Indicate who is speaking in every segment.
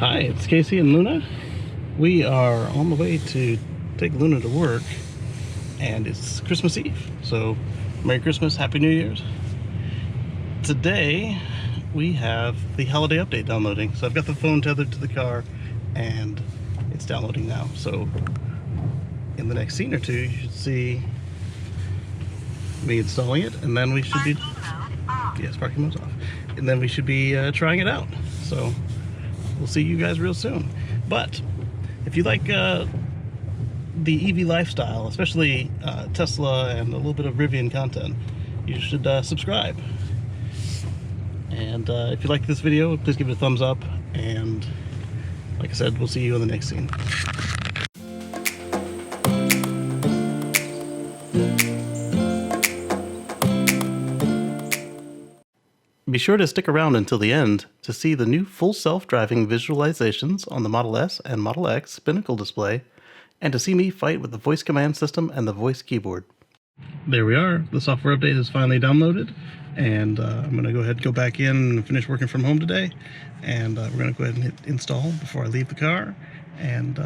Speaker 1: Hi, it's Kacey and Luna. We are on the way to take Luna to work, and it's Christmas Eve. So, Merry Christmas, Happy New Year's. Today, we have the holiday update downloading. So I've got the phone tethered to the car, and it's downloading now. So, in the next scene or two, you should see me installing it, and then we should be... Yes, parking mode's off. And then we should be trying it out. So, we'll see you guys real soon. But if you like the EV lifestyle, especially Tesla and a little bit of Rivian content, you should subscribe. And if you like this video, please give it a thumbs up. And like I said, we'll see you in the next scene. Be sure to stick around until the end to see the new full self-driving visualizations on the Model S and Model X Pinnacle display, and to see me fight with the voice command system and the voice keyboard. There we are. The software update is finally downloaded, and I'm going to go ahead and go back in and finish working from home today, and we're going to go ahead and hit install before I leave the car, and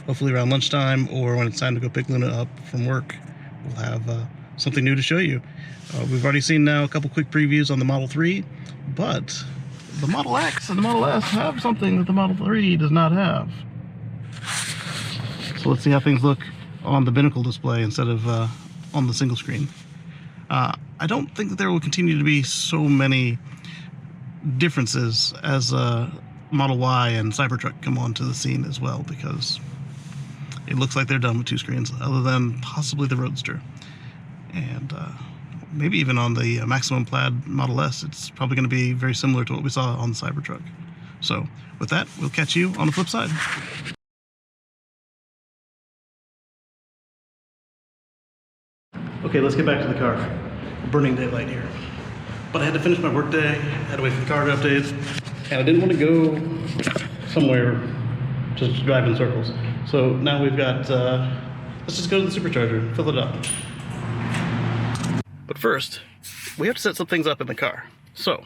Speaker 1: hopefully around lunchtime or when it's time to go pick Luna up from work, we'll have something new to show you. We've already seen now a couple quick previews on the Model 3, but the Model X and the Model S have something that the Model 3 does not have. So let's see how things look on the Pinnacle display instead of on the single screen. I don't think that there will continue to be so many differences as Model Y and Cybertruck come onto the scene as well, because it looks like they're done with two screens, other than possibly the Roadster. And maybe even on the Maximum Plaid Model S, it's probably going to be very similar to what we saw on the Cybertruck. So, with that, we'll catch you on the flip side. Okay, let's get back to the car. Burning daylight here. But I had to finish my work day, had to wait for the car to update, and I didn't want to go somewhere just drive in circles. So now we've got, let's just go to the supercharger and fill it up. But first, we have to set some things up in the car. So,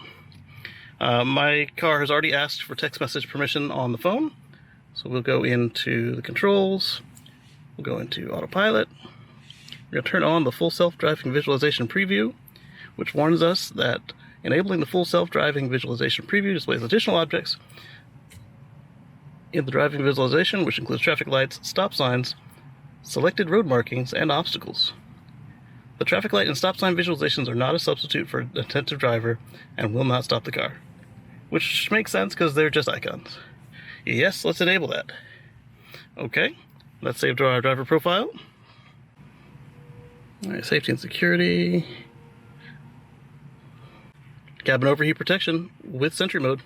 Speaker 1: my car has already asked for text message permission on the phone. So we'll go into the controls, we'll go into autopilot. We're going to turn on the full self-driving visualization preview, which warns us that enabling the full self-driving visualization preview displays additional objects in the driving visualization, which includes traffic lights, stop signs, selected road markings, and obstacles. The traffic light and stop sign visualizations are not a substitute for an attentive driver and will not stop the car. Which makes sense because they're just icons. Yes, let's enable that. Okay, let's save to our driver profile. Alright, safety and security. Cabin overheat protection with Sentry mode.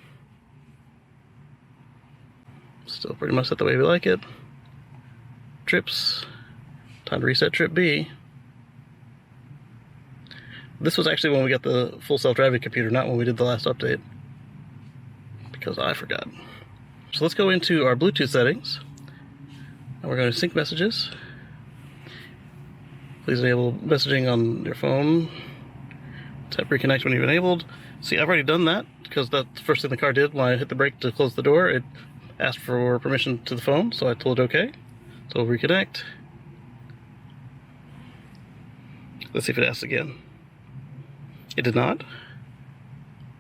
Speaker 1: Still pretty much set the way we like it. Trips. Time to reset trip B. This was actually when we got the full self-driving computer, not when we did the last update, because I forgot. So let's go into our Bluetooth settings, and we're going to sync messages. Please enable messaging on your phone. Tap reconnect when you've enabled. See, I've already done that, because that's the first thing the car did when I hit the brake to close the door. It asked for permission to the phone, so I told it okay. So we'll reconnect. Let's see if it asks again. It did not.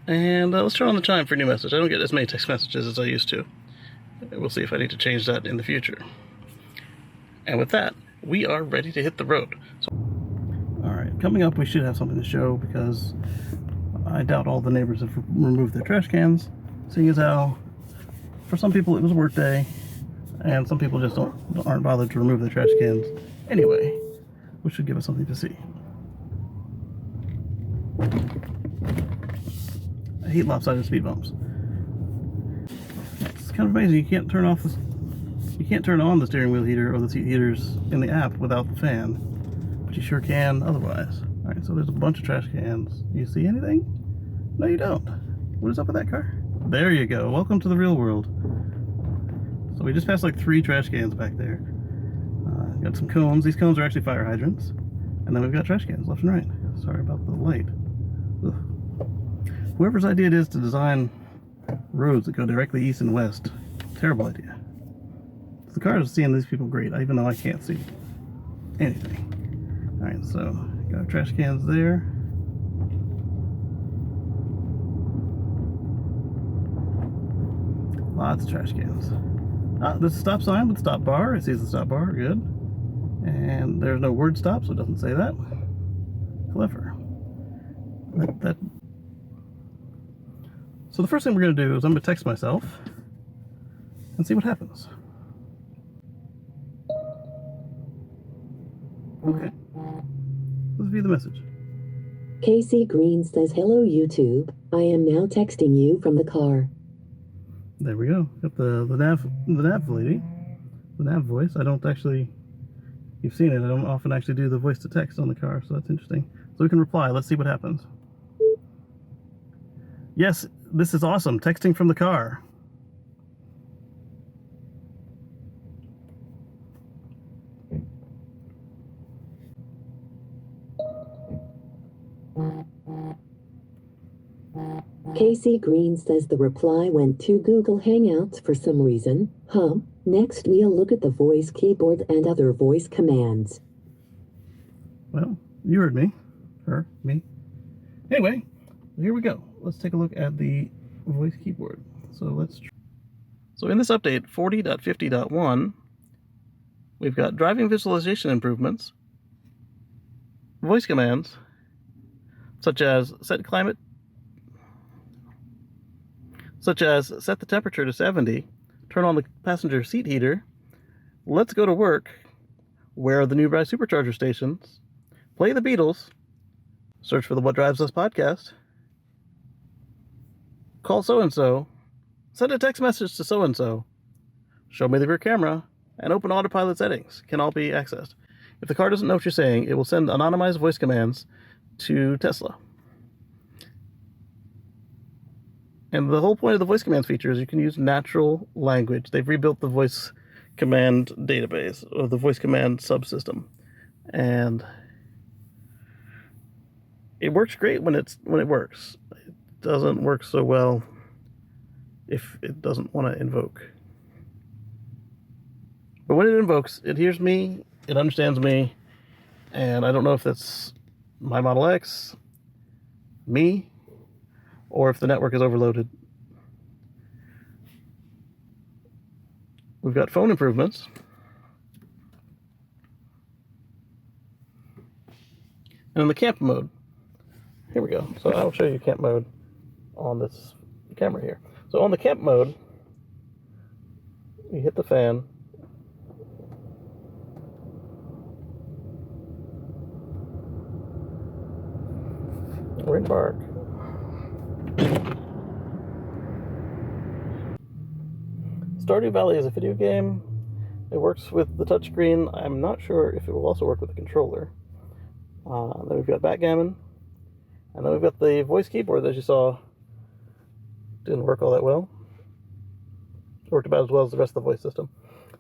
Speaker 1: And let's turn on the chime for new message. I don't get as many text messages as I used to. We'll see if I need to change that in the future. And with that, we are ready to hit the road. So, alright, coming up we should have something to show, because I doubt all the neighbors have removed their trash cans, seeing as how for some people it was a work day, and some people just aren't bothered to remove their trash cans anyway, which should give us something to see. I hate lopsided speed bumps. It's kind of amazing. You can't turn off you can't turn on the steering wheel heater or the seat heaters in the app without the fan, but you sure can otherwise. All right, so there's a bunch of trash cans. Do you see anything? No, you don't. What is up with that car? There you go. Welcome to the real world. So we just passed like 3 trash cans back there. Got some cones. These cones are actually fire hydrants, and then we've got trash cans left and right. Sorry about the light. Ugh. Whoever's idea it is to design roads that go directly east and west. Terrible idea. The car is seeing these people great, even though I can't see anything. Alright, so got our trash cans there. Lots of trash cans. There's a stop sign with stop bar. It sees the stop bar. Good. And there's no word stop, so it doesn't say that. Clever. So the first thing we're going to do is I'm going to text myself and see what happens. Okay. Let's view the message.
Speaker 2: Kacey Green says, "Hello YouTube. I am now texting you from the car."
Speaker 1: There we go. Got the nav lady, the nav voice. I don't actually. You've seen it. I don't often actually do the voice to text on the car, so that's interesting. So we can reply. Let's see what happens. Yes, this is awesome. Texting from the car.
Speaker 2: Kacey Green says the reply went to Google Hangouts for some reason. Next we'll look at the voice keyboard and other voice commands.
Speaker 1: Well, you heard me. Her, me. Anyway, here we go. Let's take a look at the voice keyboard. So in this update, 40.50.1, we've got driving visualization improvements, voice commands, such as set the temperature to 70, turn on the passenger seat heater, let's go to work, where are the nearby supercharger stations, play the Beatles, search for the What Drives Us podcast, call so-and-so, send a text message to so-and-so, show me the rear camera, and open autopilot settings can all be accessed. If the car doesn't know what you're saying, it will send anonymized voice commands to Tesla. And the whole point of the voice commands feature is you can use natural language. They've rebuilt the voice command database, or the voice command subsystem. And it works great when it works. It doesn't work so well if it doesn't want to invoke. But when it invokes, it hears me, it understands me, and I don't know if that's my Model X, me, or if the network is overloaded. We've got phone improvements. And in the camp mode, here we go. So I'll show you camp mode on this camera here. So on the camp mode, you hit the fan. We're in park. Stardew Valley is a video game. It works with the touchscreen. I'm not sure if it will also work with the controller. Then we've got backgammon. And then we've got the voice keyboard, as you saw. Didn't work all that well. It worked about as well as the rest of the voice system.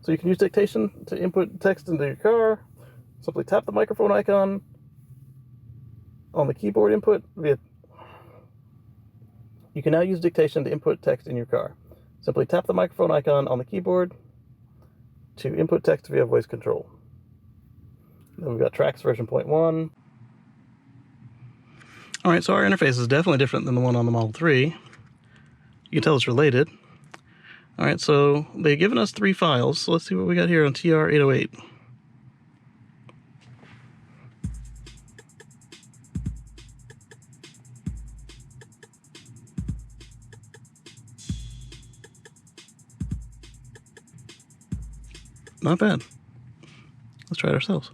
Speaker 1: So you can use dictation to input text into your car. Simply tap the microphone icon on the keyboard input. You can now use dictation to input text in your car. Simply tap the microphone icon on the keyboard to input text via voice control. Then we've got Trax version 0.1. Alright, so our interface is definitely different than the one on the Model 3. You can tell it's related. Alright, so they've given us 3 files, so let's see what we got here on TR-808. Not bad. Let's try it ourselves.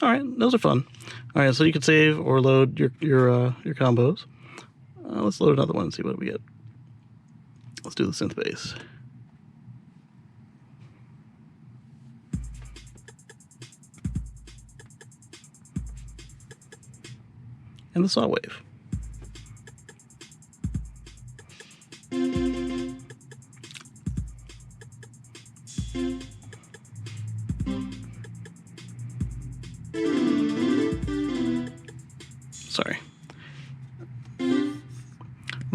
Speaker 1: All right, those are fun. All right, so you can save or load your combos. Let's load another one and see what we get. Let's do the synth bass. And the saw wave.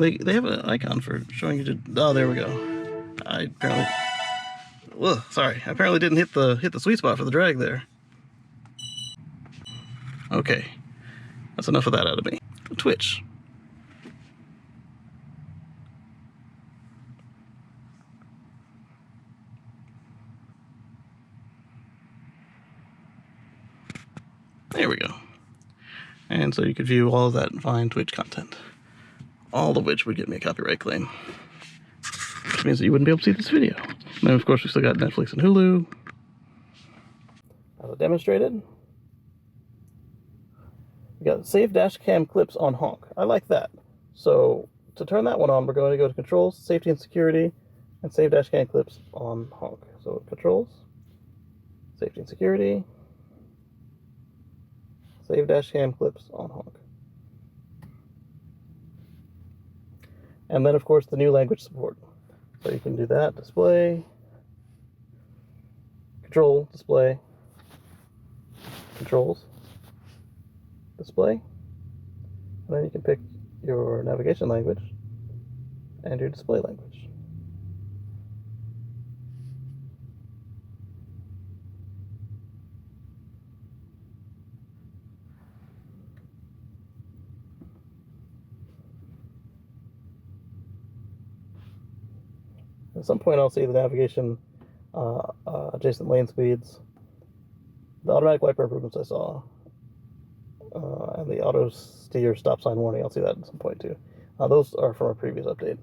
Speaker 1: They have an icon for showing you to. Oh, there we go. I apparently. Ugh, sorry. I apparently didn't hit the sweet spot for the drag there. Okay, that's enough of that out of me. Twitch. There we go. And so you could view all of that fine Twitch content. All of which would get me a copyright claim. Which means that you wouldn't be able to see this video. And then, of course, we still got Netflix and Hulu. As I demonstrated. We got save dash cam clips on honk. I like that. So to turn that one on, we're going to go to Controls, Safety and Security, and save dash cam clips on honk. So Controls, Safety and Security, save dash cam clips on honk. And then, of course, the new language support. So you can do that, display, control, display, controls, display, and then you can pick your navigation language and your display language. At some point I'll see the navigation, adjacent lane speeds, the automatic wiper improvements I saw, and the auto steer stop sign warning. I'll see that at some point too. Those are from a previous update.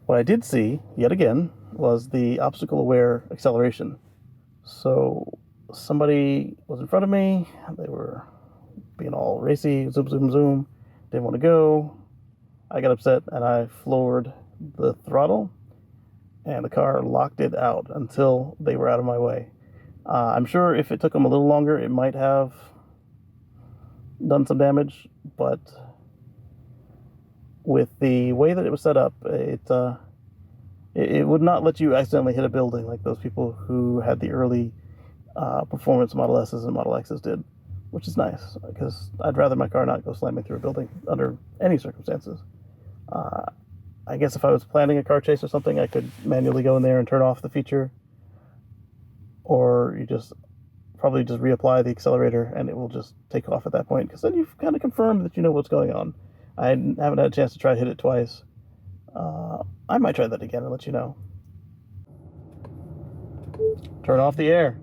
Speaker 1: What I did see, yet again, was the obstacle aware acceleration. So somebody was in front of me, they were being all racy, zoom, zoom, zoom, didn't want to go. I got upset and I floored the throttle, and the car locked it out until they were out of my way. I'm sure if it took them a little longer, it might have done some damage, but with the way that it was set up, it would not let you accidentally hit a building like those people who had the early performance Model S's and Model X's did, which is nice, because I'd rather my car not go slamming through a building under any circumstances. I guess if I was planning a car chase or something, I could manually go in there and turn off the feature, or you probably just reapply the accelerator and it will just take off at that point, because then you've kind of confirmed that you know what's going on. I haven't had a chance to try to hit it twice. I might try that again and let you know. Turn off the air.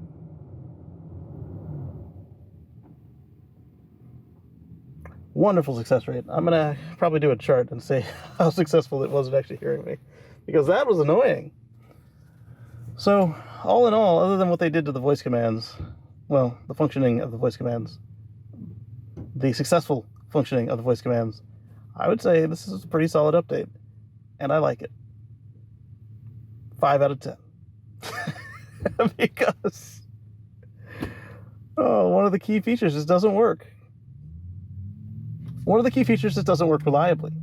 Speaker 1: Wonderful success rate. I'm gonna probably do a chart and say how successful it was at actually hearing me, because that was annoying. So all in all, other than what they did to the voice commands, well, the functioning of the voice commands, the successful functioning of the voice commands, I would say this is a pretty solid update, and I like it. 5 out of 10. Because one of the key features just doesn't work. One of the key features just doesn't work reliably.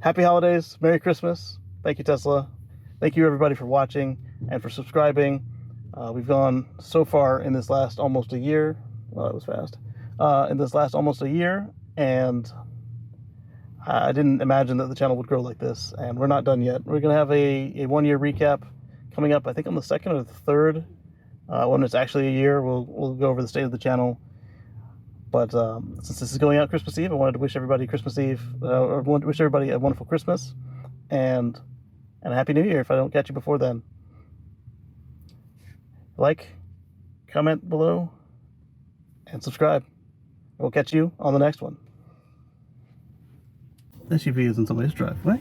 Speaker 1: Happy holidays. Merry Christmas. Thank you, Tesla. Thank you, everybody, for watching and for subscribing. We've gone so far in this last almost a year. Well, that was fast. In this last almost a year, and I didn't imagine that the channel would grow like this, and we're not done yet. We're going to have a one-year recap coming up, I think on the 2nd or the 3rd. When it's actually a year, we'll go over the state of the channel. But since this is going out Christmas Eve, I wanted to wish everybody Christmas Eve, or wish everybody a wonderful Christmas, and a Happy New Year if I don't catch you before then. Like, comment below, and subscribe. We'll catch you on the next one. SUV is in somebody's driveway.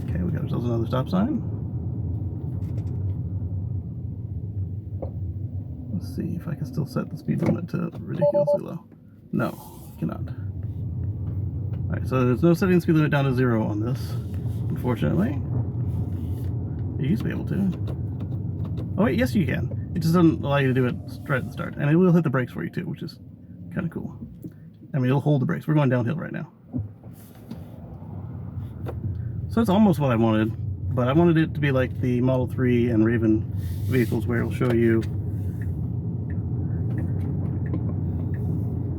Speaker 1: Okay, we got ourselves another stop sign. Let's see if I can still set the speed limit to ridiculously low. No, cannot. Alright, so there's no setting the speed limit down to 0 on this, unfortunately. You used to be able to. Oh wait, yes you can. It just doesn't allow you to do it right at the start. And it will hit the brakes for you too, which is kind of cool. I mean, it'll hold the brakes. We're going downhill right now. So that's almost what I wanted, but I wanted it to be like the Model 3 and Raven vehicles, where it'll show you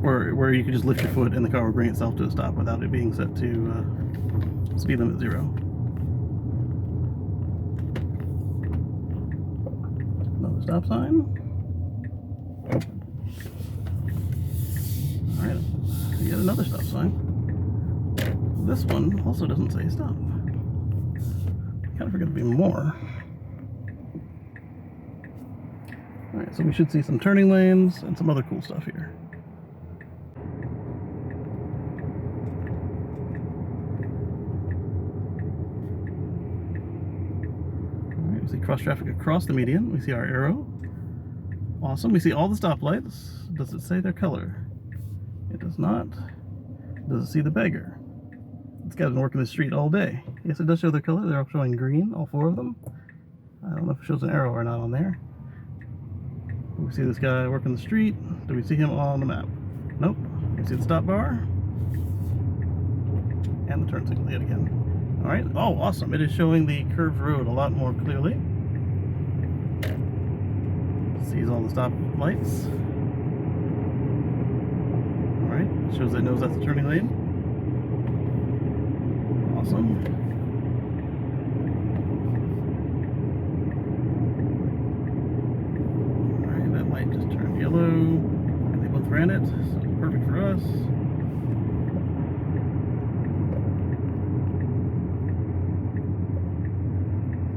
Speaker 1: where you could just lift your foot and the car will bring itself to a stop without it being set to speed limit 0. Another stop sign. Alright, yet another stop sign. This one also doesn't say stop. Kind of forget to be more. Alright, so we should see some turning lanes and some other cool stuff here. Alright, we see cross traffic across the median. We see our arrow. Awesome. We see all the stoplights. Does it say their color? It does not. Does it see the beggar? It's got been working the street all day. Yes, it does show their color. They're all showing green, all 4 of them. I don't know if it shows an arrow or not on there. We see this guy working the street. Do we see him on the map? Nope. We see the stop bar. And the turn signal yet again. Alright. Oh, awesome. It is showing the curved road a lot more clearly. Sees all the stop lights. Alright. Shows that it knows that's the turning lane. Awesome. Light just turned yellow, and they both ran it, so it's perfect for us.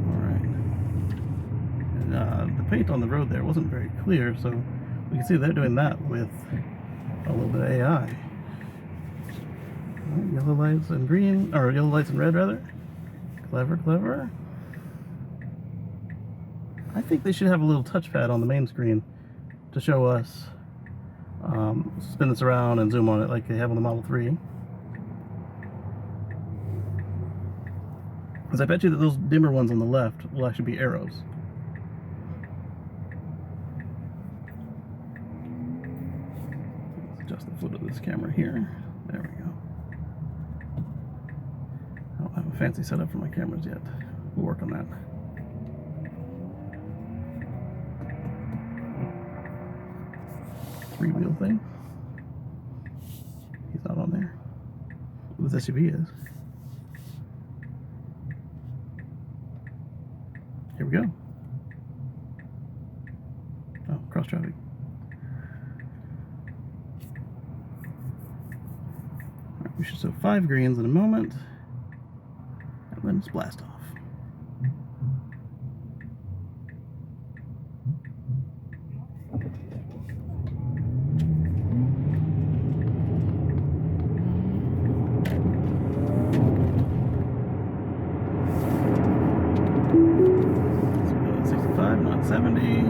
Speaker 1: Alright. The paint on the road there wasn't very clear, so we can see they're doing that with a little bit of AI. Right, yellow lights and green, or yellow lights and red rather. Clever, clever. I think they should have a little touchpad on the main screen to show us, spin this around and zoom on it like they have on the Model 3. Because I bet you that those dimmer ones on the left will actually be arrows. Let's adjust the foot of this camera here. There we go. I don't have a fancy setup for my cameras yet. We'll work on that. Three-wheel thing. He's not on there. But this SUV is. Here we go. Oh, cross traffic. Alright, we should show 5 greens in a moment. And then just blast off. Not 70.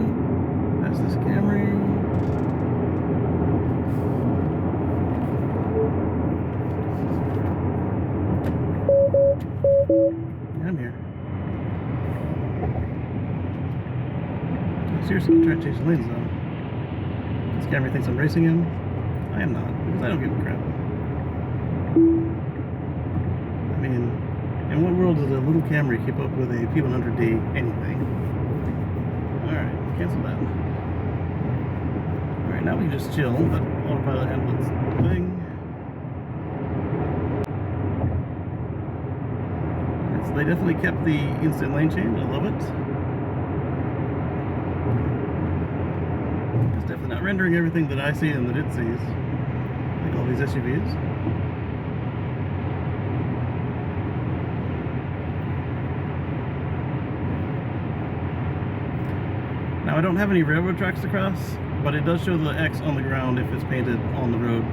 Speaker 1: That's this Camry. Yeah, I'm here. Seriously, I'm trying to change the lanes though. This Camry thinks I'm racing him. I am not, because I don't give a crap. I mean, in what world does a little Camry keep up with a P100D anything? Alright, cancel that. Alright, now we can just chill, let autopilot handle its thing. Alright, so they definitely kept the instant lane change, I love it. It's definitely not rendering everything that I see and that it sees, like all these SUVs. Now I don't have any railroad tracks to cross, but it does show the X on the ground if it's painted on the road.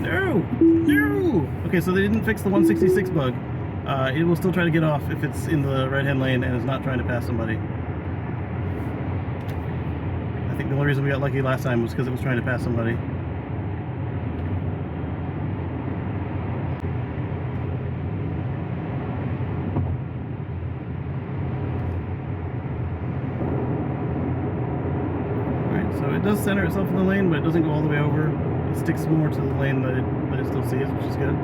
Speaker 1: No! No! Okay, so they didn't fix the 166 bug. It will still try to get off if it's in the right-hand lane and is not trying to pass somebody. I think the only reason we got lucky last time was because it was trying to pass somebody. So it does center itself in the lane, but it doesn't go all the way over. It sticks more to the lane that it still sees, which is good.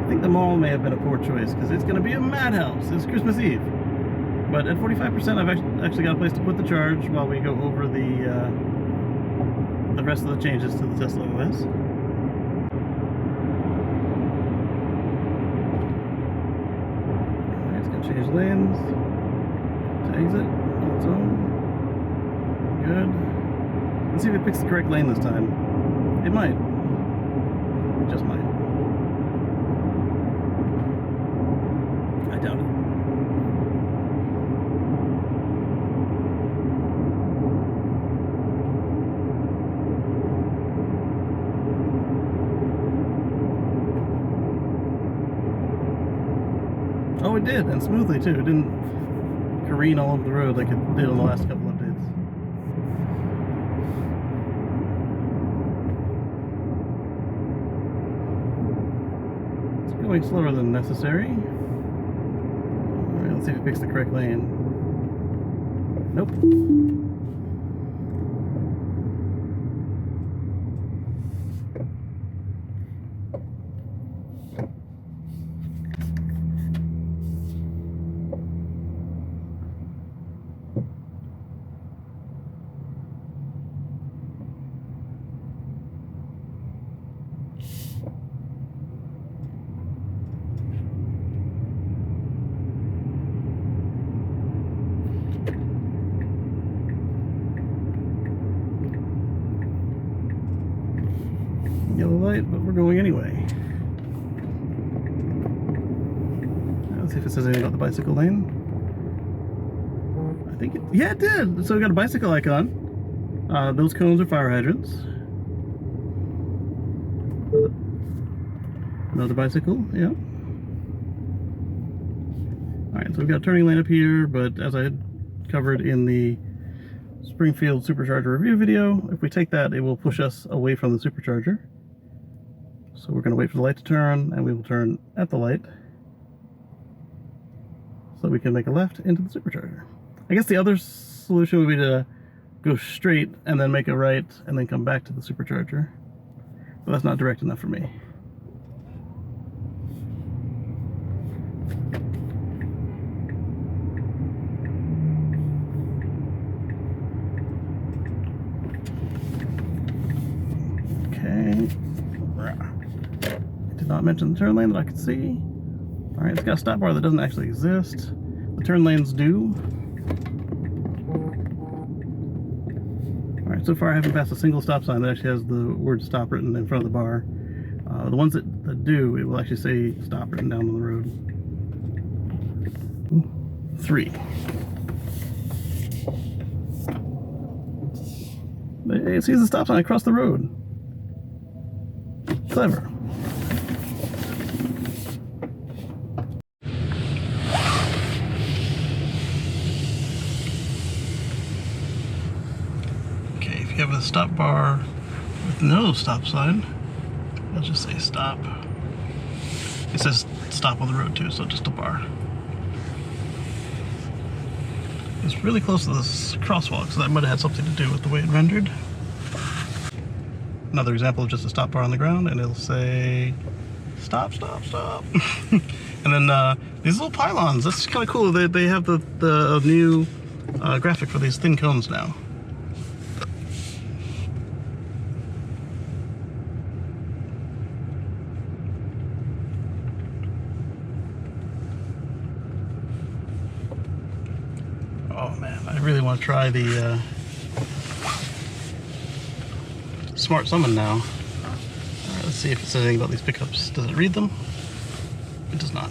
Speaker 1: think the mall may have been a poor choice because it's going to be a madhouse. It's Christmas Eve. But at 45%, I've actually got a place to put the charge while we go over the rest of the changes to the Tesla OS. Alright, it's going to change lanes to exit on its own. Good. Let's see if it picks the correct lane this time. It might. It just might. I doubt it. Oh, it did, and smoothly too. It didn't careen all over the road like it did on the last couple updates. It's going slower than necessary. Alright, let's see if it picks the correct lane. Nope. Yellow light, but we're going anyway. Let's see if it says anything about the bicycle lane. I think yeah, it did. So we got a bicycle icon. Those cones are fire hydrants. Another bicycle, yeah. Alright, so we've got a turning lane up here, but as I had covered in the Springfield supercharger review video, if we take that, it will push us away from the supercharger. So we're going to wait for the light to turn, and we will turn at the light so we can make a left into the supercharger. I guess the other solution would be to go straight and then make a right and then come back to the supercharger. But that's not direct enough for me. Okay. Did not mention the turn lane that I could see. Alright, it's got a stop bar that doesn't actually exist. The turn lanes do. Alright, so far I haven't passed a single stop sign that actually has the word stop written in front of the bar. The ones that do, it will actually say stop written down on the road. 3. It sees the stop sign across the road. Clever. Okay, if you have a stop bar with no stop sign, it'll just say stop. It says stop on the road too, so just a bar. It's really close to this crosswalk, so that might have had something to do with the way it rendered. Another example of just a stop bar on the ground, and it'll say stop, stop, stop. And then these little pylons, that's kind of cool. They have the new graphic for these thin cones now. Oh man, I really want to try the Smart Summon now. Alright, let's see if it says anything about these pickups. Does it read them? It does not.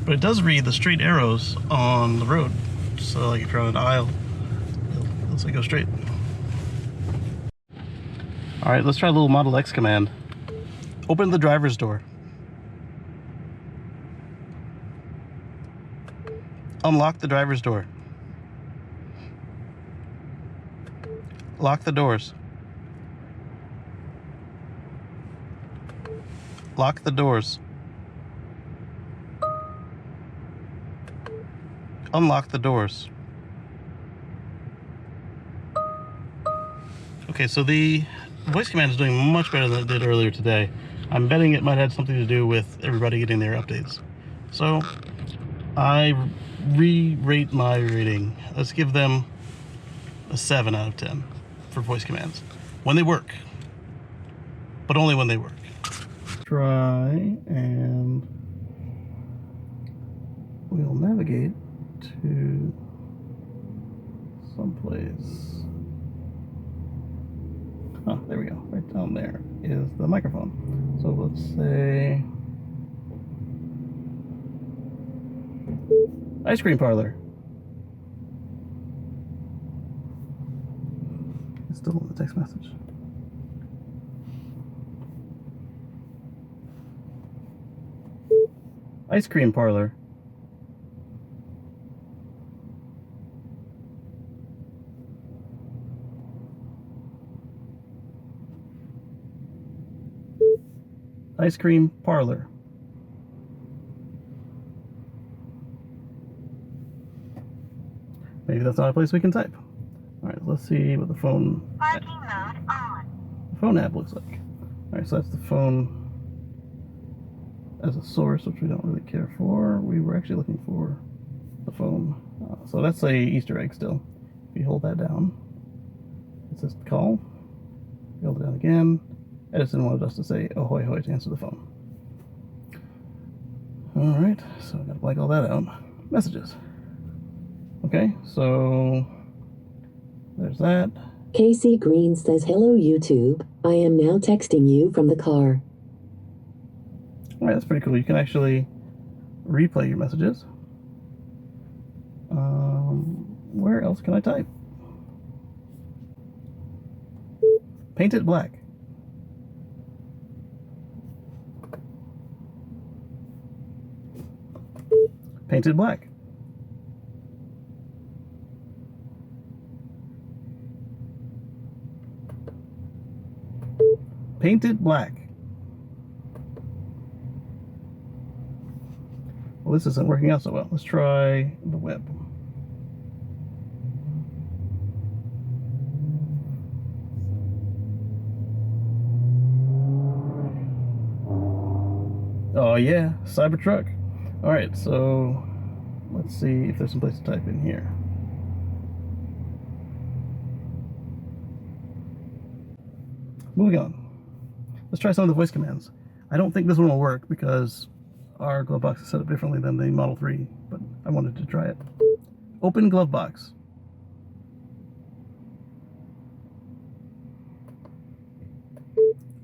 Speaker 1: But it does read the straight arrows on the road. So like if you're on an aisle, it'll say go straight. Alright, let's try a little Model X command. Open the driver's door. Unlock the driver's door. Lock the doors. Lock the doors. Unlock the doors. Okay, so the voice command is doing much better than it did earlier today. I'm betting it might have something to do with everybody getting their updates. So I re-rate my rating. Let's give them a 7 out of 10 for voice commands. When they work. But only when they work. Try and we'll navigate to someplace. Oh, there we go. Right down there is the microphone. So let's say ice cream parlor. It's still in the text message. Ice cream parlor. Ice cream parlor. Maybe that's not a place we can type. All right, let's see what the phone app looks like. All right, so that's the phone as a source, which we don't really care for. We were actually looking for the phone. So that's a Easter egg still. If you hold that down, it says call. Hold it down again. Edison wanted us to say ahoy hoy to answer the phone. All right, so I gotta blank all that out. Messages. Okay, so there's that.
Speaker 2: Kacey Green says, hello YouTube, I am now texting you from the car.
Speaker 1: All right, that's pretty cool. You can actually replay your messages. Where else can I type? Paint it black. Paint it black. Paint it black. Well, this isn't working out so well. Let's try the web. Oh yeah, Cybertruck. All right, so let's see if there's some place to type in here. Moving on. Let's try some of the voice commands. I don't think this one will work because our glove box is set up differently than the Model 3, but I wanted to try it. Open glove box.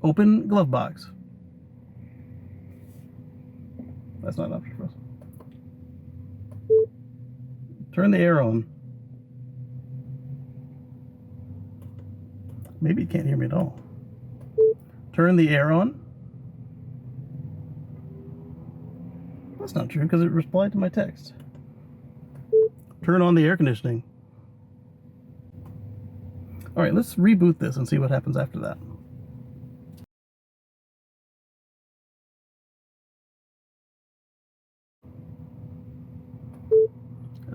Speaker 1: Open glove box. That's not an option for us. Turn the air on. Maybe you can't hear me at all. Turn the air on. That's not true because it replied to my text. Turn on the air conditioning. All right, let's reboot this and see what happens after that.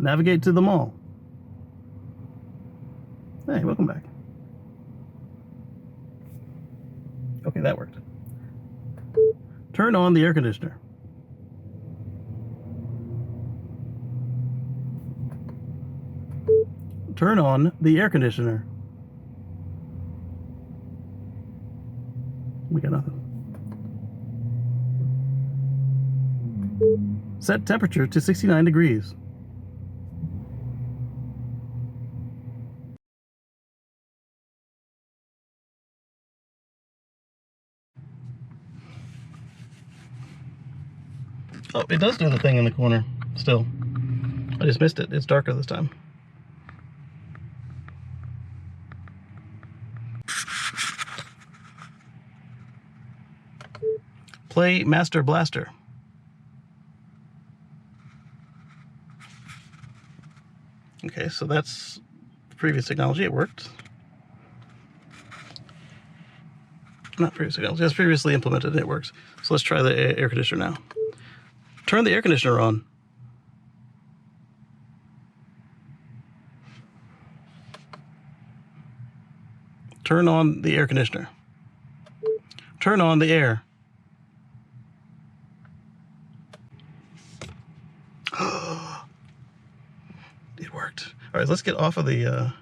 Speaker 1: Navigate to the mall. Hey, welcome back. Okay, that worked. Turn on the air conditioner. Turn on the air conditioner. We got nothing. Set temperature to 69 degrees. Oh, it does do the thing in the corner still. I just missed it. It's darker this time. Play Master Blaster. Okay, so that's the previous technology. It worked. Not previous technology. It's previously implemented and it works. So let's try the air conditioner now. Turn the air conditioner on. Turn on the air conditioner. Turn on the air. It worked. All right, let's get off of the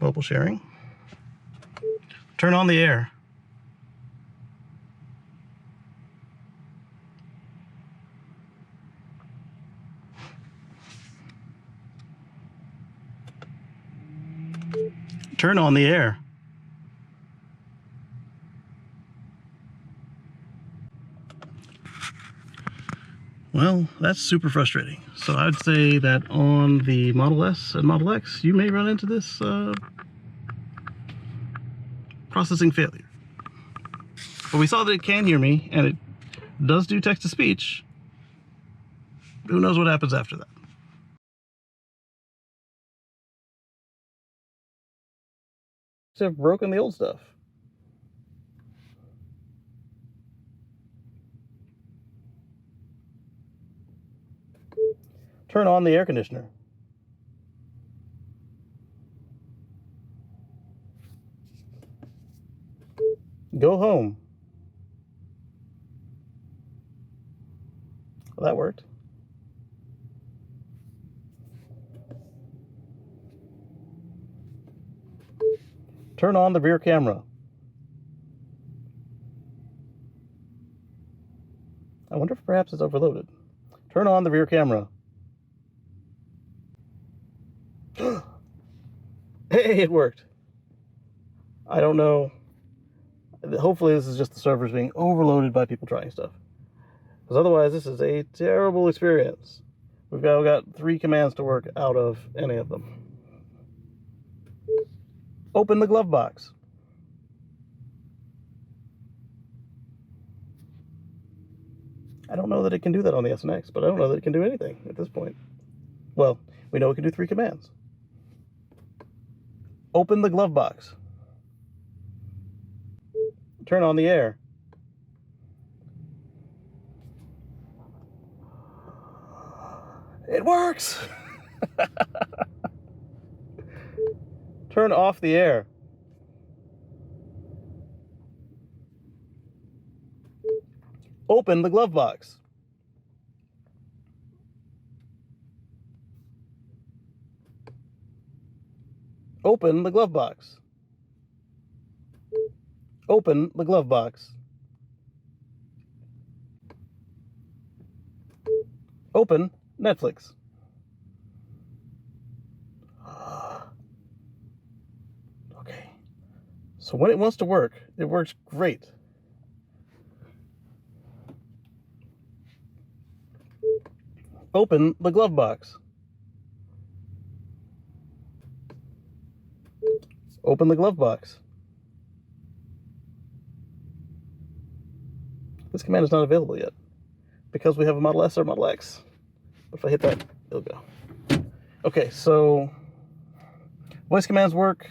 Speaker 1: mobile sharing. Turn on the air. Turn on the air. Well, that's super frustrating. So I'd say that on the Model S and Model X, you may run into this processing failure. But we saw that it can hear me, and it does do text-to-speech. Who knows what happens after that? Have broken the old stuff. Turn on the air conditioner. Go home. Well, that worked. Turn on the rear camera. I wonder if perhaps it's overloaded. Turn on the rear camera. Hey, it worked. I don't know. Hopefully this is just the servers being overloaded by people trying stuff. Because otherwise this is a terrible experience. We've got 3 commands to work out of any of them. Open the glove box. I don't know that it can do that on the S and X, but I don't know that it can do anything at this point. Well, we know it can do 3 commands. Open the glove box. Turn on the air. It works! Turn off the air. Open the glove box. Open the glove box. Open the glove box. Open Netflix. Okay. So when it wants to work, it works great. Open the glove box. Open the glove box. This command is not available yet because we have a Model S or Model X. But if I hit that, it'll go. Okay, so voice commands work.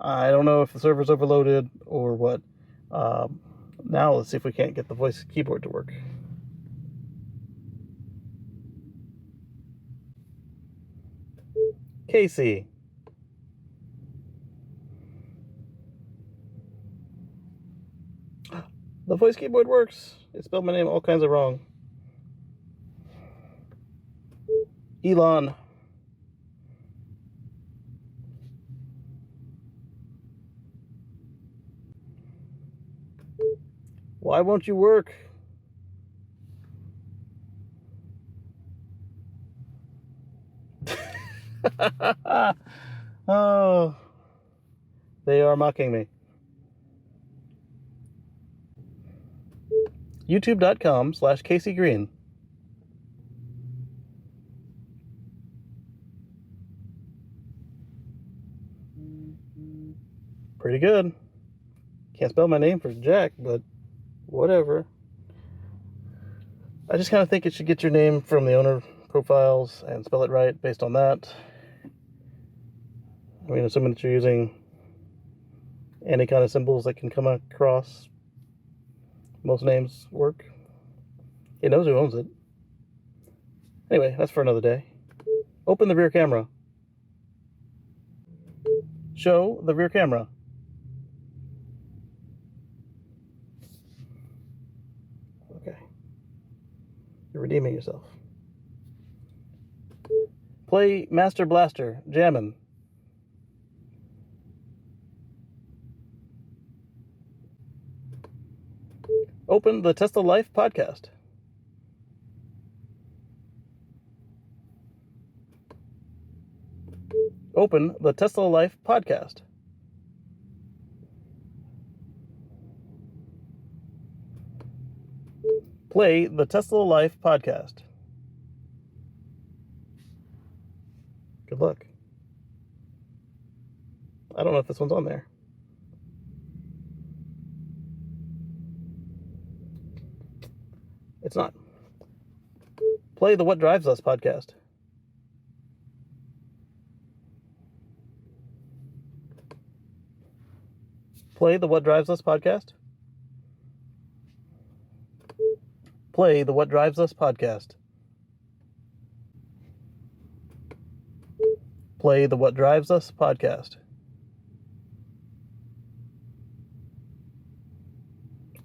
Speaker 1: I don't know if the server's overloaded or what. Now let's see if we can't get the voice keyboard to work. Kacey. The voice keyboard works. It spelled my name all kinds of wrong. Elon. Why won't you work? Oh, they are mocking me. YouTube.com/Kacey Green. Pretty good. Can't spell my name for Jack, but whatever. I just kind of think it should get your name from the owner profiles and spell it right based on that. I mean, assuming that you're using any kind of symbols that can come across, most names work. It knows who owns it. Anyway, that's for another day. Open the rear camera. Show the rear camera. Okay. You're redeeming yourself. Play Master Blaster, Jammin'. Open the Tesla Life podcast. Open the Tesla Life podcast. Play the Tesla Life podcast. Good luck. I don't know if this one's on there. It's not. Play the What Drives Us podcast. Play the What Drives Us podcast. Play the What Drives Us podcast. Play the What Drives Us podcast.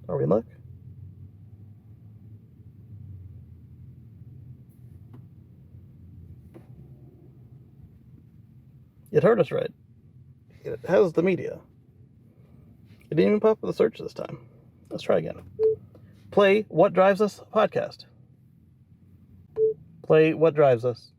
Speaker 1: Are we in luck? It heard us right. It has the media. It didn't even pop up with the search this time. Let's try again. Play What Drives Us podcast. Play What Drives Us.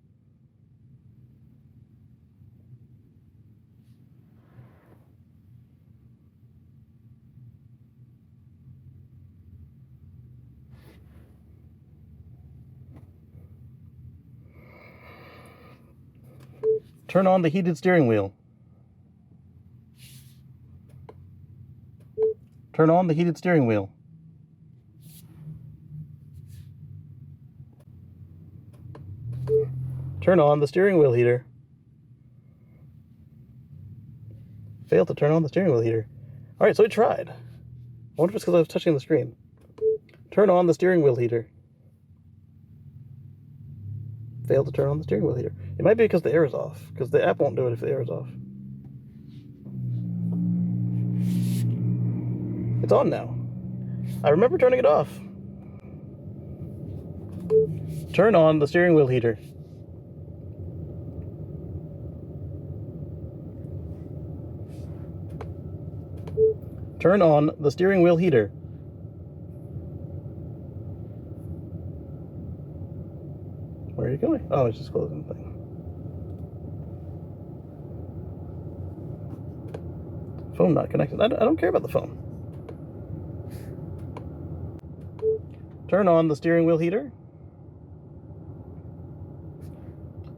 Speaker 1: Turn on the heated steering wheel. Turn on the heated steering wheel. Turn on the steering wheel heater. Failed to turn on the steering wheel heater. All right, so it tried. I wonder if it's because I was touching the screen. Turn on the steering wheel heater. Failed to turn on the steering wheel heater. It might be because the air is off, because the app won't do it if the air is off. It's on now. I remember turning it off. Turn on the steering wheel heater. Turn on the steering wheel heater. Where are you going? Oh, it's just closing the thing. Phone not connected. I don't care about the phone. Turn on the steering wheel heater.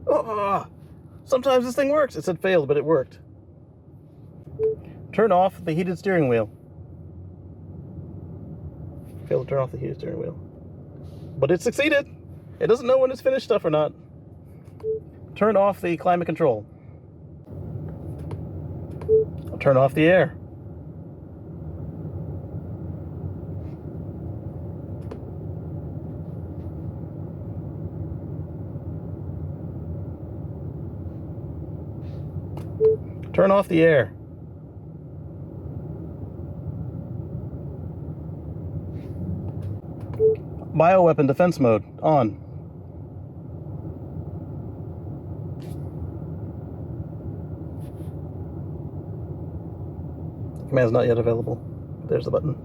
Speaker 1: Oh, sometimes this thing works. It said failed, but it worked. Turn off the heated steering wheel. Failed to turn off the heated steering wheel. But it succeeded. It doesn't know when it's finished stuff or not. Turn off the climate control. I'll turn off the air. Turn off the air. Bioweapon defense mode on. Command is not yet available. There's the button.